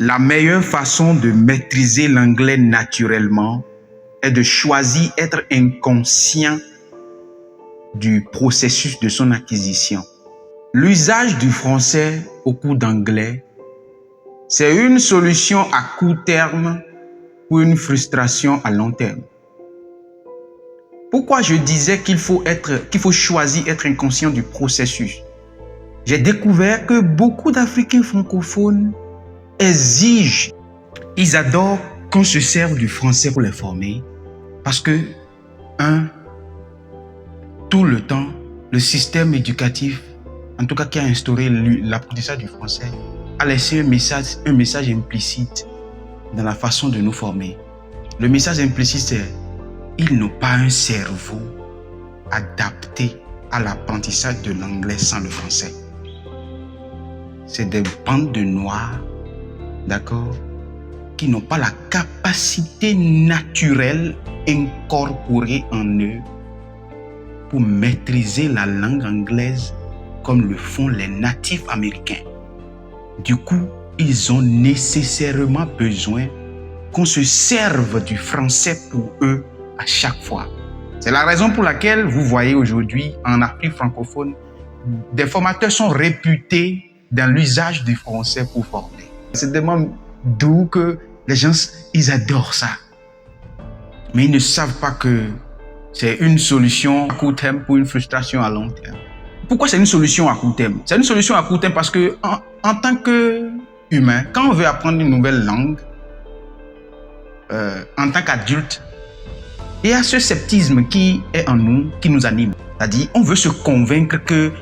La meilleure façon de maîtriser l'anglais naturellement est de choisir être inconscient du processus de son acquisition. L'usage du français au cours d'anglais, c'est une solution à court terme pour une frustration à long terme. Pourquoi je disais qu'il faut choisir être inconscient du processus? J'ai découvert que beaucoup d'Africains francophones exigent, ils adorent qu'on se serve du français pour les former parce que, tout le temps, le système éducatif, en tout cas qui a instauré l'apprentissage du français, a laissé un message implicite dans la façon de nous former. Le message implicite, c'est ils n'ont pas un cerveau adapté à l'apprentissage de l'anglais sans le français. C'est des bandes de noirs, d'accord, qui n'ont pas la capacité naturelle incorporée en eux pour maîtriser la langue anglaise comme le font les natifs américains. Du coup, ils ont nécessairement besoin qu'on se serve du français pour eux à chaque fois. C'est la raison pour laquelle vous voyez aujourd'hui en Afrique francophone, des formateurs sont réputés dans l'usage du français pour former. C'est tellement doux que les gens, ils adorent ça. Mais ils ne savent pas que c'est une solution à court terme pour une frustration à long terme. Pourquoi c'est une solution à court terme? C'est une solution à court terme parce que en tant qu'humain, quand on veut apprendre une nouvelle langue, en tant qu'adulte, il y a ce sceptisme qui est en nous, qui nous anime. C'est-à-dire, on veut se convaincre que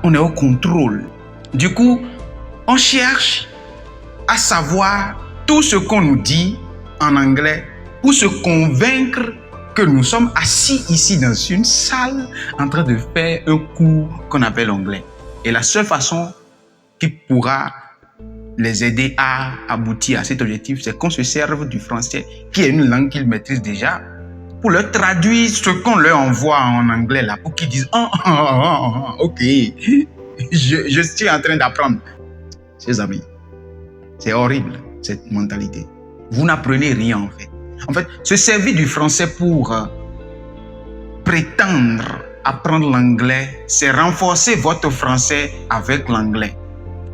on est au contrôle. Du coup, on cherche à savoir tout ce qu'on nous dit en anglais pour se convaincre que nous sommes assis ici dans une salle en train de faire un cours qu'on appelle l'anglais. Et la seule façon qui pourra les aider à aboutir à cet objectif, c'est qu'on se serve du français, qui est une langue qu'ils maîtrisent déjà, pour leur traduire ce qu'on leur envoie en anglais là, pour qu'ils disent ok, je suis en train d'apprendre. Chers amis, c'est horrible cette mentalité. Vous n'apprenez rien en fait. En fait, se servir du français pour prétendre apprendre l'anglais, c'est renforcer votre français avec l'anglais.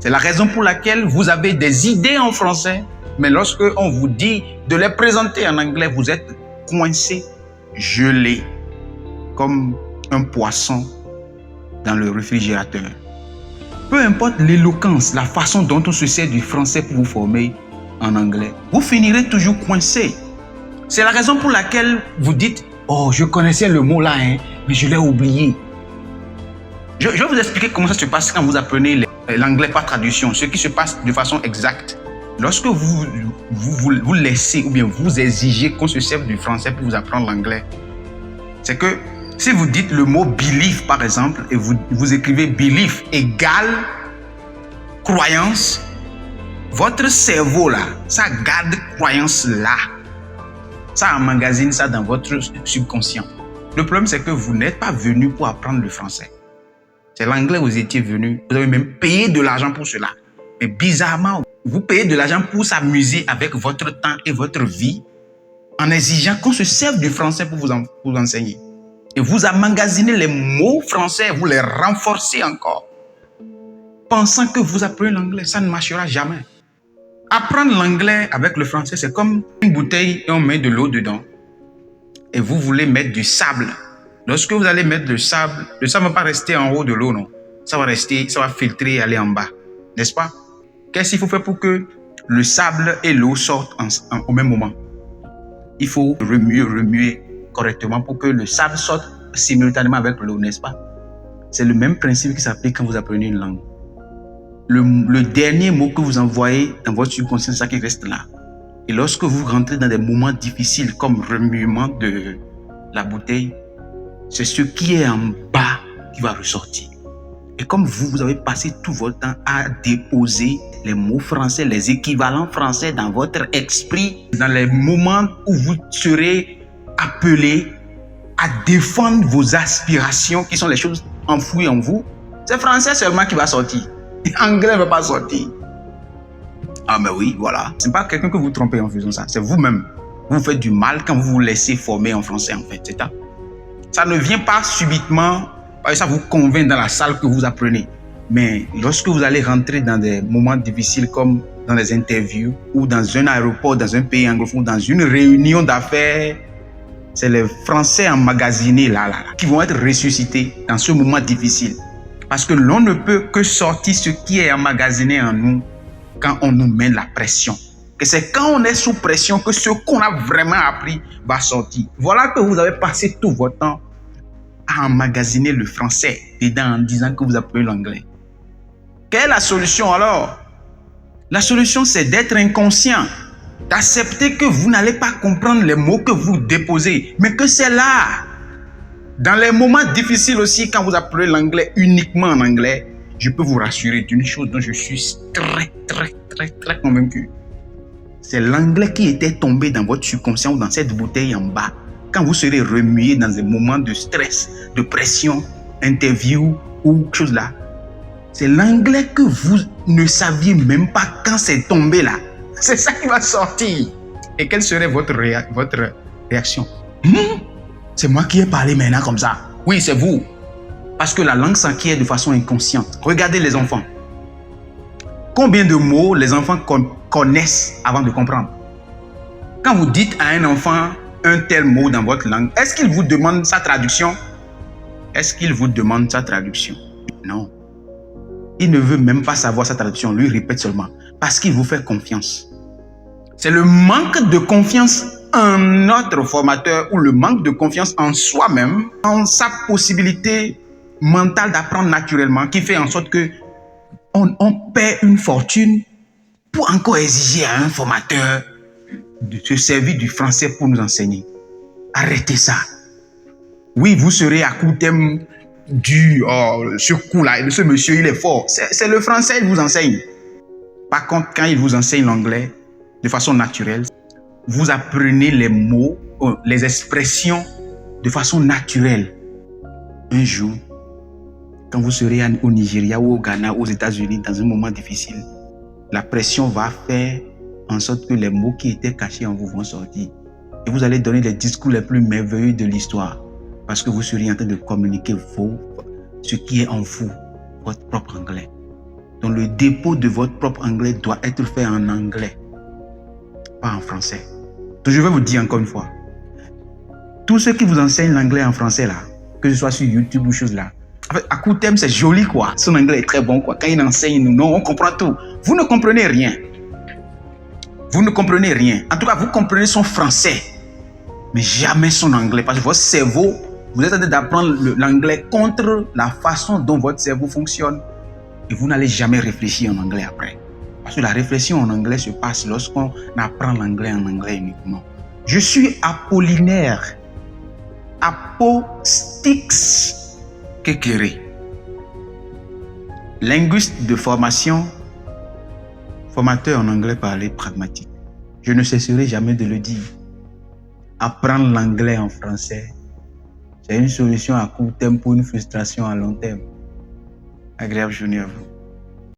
C'est la raison pour laquelle vous avez des idées en français, mais lorsque on vous dit de les présenter en anglais, vous êtes coincé, gelé, comme un poisson dans le réfrigérateur. Peu importe l'éloquence, la façon dont on se sert du français pour vous former en anglais, vous finirez toujours coincé. C'est la raison pour laquelle vous dites « Oh, je connaissais le mot là, mais je l'ai oublié. » Je vais vous expliquer comment ça se passe quand vous apprenez l'anglais par traduction, ce qui se passe de façon exacte. Lorsque vous laissez ou bien vous exigez qu'on se serve du français pour vous apprendre l'anglais, c'est que si vous dites le mot belief par exemple et vous écrivez belief égale croyance, votre cerveau là, ça garde croyance là. Ça emmagasine ça dans votre subconscient. Le problème, c'est que vous n'êtes pas venu pour apprendre le français. C'est l'anglais, vous étiez venu. Vous avez même payé de l'argent pour cela. Mais bizarrement, vous payez de l'argent pour s'amuser avec votre temps et votre vie en exigeant qu'on se serve du français pour vous enseigner. Et vous emmagasinez les mots français, vous les renforcez encore. Pensant que vous apprenez l'anglais, ça ne marchera jamais. Apprendre l'anglais avec le français, c'est comme une bouteille et on met de l'eau dedans. Et vous voulez mettre du sable. Lorsque vous allez mettre le sable ne va pas rester en haut de l'eau, non. Ça va filtrer et aller en bas. N'est-ce pas? Qu'est-ce qu'il faut faire pour que le sable et l'eau sortent au même moment? Il faut remuer correctement pour que le sable sorte simultanément avec l'eau, n'est-ce pas? C'est le même principe qui s'applique quand vous apprenez une langue. Le dernier mot que vous envoyez dans votre subconscient, c'est ça qui reste là. Et lorsque vous rentrez dans des moments difficiles comme remuement de la bouteille, c'est ce qui est en bas qui va ressortir. Et comme vous avez passé tout votre temps à déposer les mots français, les équivalents français dans votre esprit, dans les moments où vous serez appelé à défendre vos aspirations, qui sont les choses enfouies en vous, c'est français seulement qui va sortir. Anglais ne va pas sortir. Ah ben oui, voilà. C'est pas quelqu'un que vous trompez en faisant ça, c'est vous-même. Vous faites du mal quand vous vous laissez former en français en fait, c'est ça. Ça ne vient pas subitement, parce que ça vous convainc dans la salle que vous apprenez. Mais lorsque vous allez rentrer dans des moments difficiles comme dans des interviews ou dans un aéroport, dans un pays anglophone, dans une réunion d'affaires, c'est les Français emmagasinés là, qui vont être ressuscités dans ce moment difficile. Parce que l'on ne peut que sortir ce qui est emmagasiné en nous quand on nous met la pression. Que c'est quand on est sous pression que ce qu'on a vraiment appris va sortir. Voilà que vous avez passé tout votre temps à emmagasiner le français dedans en disant que vous apprenez l'anglais. Quelle est la solution alors? La solution, c'est d'être inconscient, d'accepter que vous n'allez pas comprendre les mots que vous déposez, mais que c'est là. Dans les moments difficiles aussi, quand vous apprenez l'anglais uniquement en anglais, je peux vous rassurer d'une chose dont je suis très convaincu. C'est l'anglais qui était tombé dans votre subconscient ou dans cette bouteille en bas. Quand vous serez remué dans des moments de stress, de pression, interview ou chose là, c'est l'anglais que vous ne saviez même pas quand c'est tombé là. C'est ça qui va sortir. Et quelle serait votre réaction? C'est moi qui ai parlé maintenant comme ça. Oui, c'est vous. Parce que la langue s'acquiert de façon inconsciente. Regardez les enfants. Combien de mots les enfants connaissent avant de comprendre? Quand vous dites à un enfant un tel mot dans votre langue, est-ce qu'il vous demande sa traduction? Est-ce qu'il vous demande sa traduction? Non. Il ne veut même pas savoir sa traduction. Lui répète seulement. Parce qu'il vous fait confiance. C'est le manque de confiance en notre formateur ou le manque de confiance en soi-même, en sa possibilité mentale d'apprendre naturellement, qui fait en sorte que on paie une fortune pour encore exiger à un formateur de se servir du français pour nous enseigner. Arrêtez ça. Oui, vous serez à coup thème du ce coup-là, ce monsieur, il est fort. C'est le français, il vous enseigne. Par contre, quand il vous enseigne l'anglais de façon naturelle, vous apprenez les mots, les expressions de façon naturelle. Un jour, quand vous serez au Nigeria ou au Ghana, aux États-Unis, dans un moment difficile, la pression va faire en sorte que les mots qui étaient cachés en vous vont sortir. Et vous allez donner les discours les plus merveilleux de l'histoire. Parce que vous serez en train de communiquer ce qui est en vous, votre propre anglais. Donc le dépôt de votre propre anglais doit être fait en anglais, pas en français. Donc je vais vous dire encore une fois, tous ceux qui vous enseignent l'anglais en français là, que ce soit sur YouTube ou chose là, en fait, à coup de thème, c'est joli quoi. Son anglais est très bon quoi. Quand il enseigne, non, on comprend tout. Vous ne comprenez rien. Vous ne comprenez rien. En tout cas, vous comprenez son français, mais jamais son anglais. Parce que votre cerveau, vous êtes en train d'apprendre l'anglais contre la façon dont votre cerveau fonctionne. Et vous n'allez jamais réfléchir en anglais après. Parce que la réflexion en anglais se passe lorsqu'on apprend l'anglais en anglais uniquement. Je suis Apollinaire. Apostix Kekere. Linguiste de formation, formateur en anglais parlé pragmatique. Je ne cesserai jamais de le dire. Apprendre l'anglais en français, c'est une solution à court terme pour une frustration à long terme. Agréable journée à vous.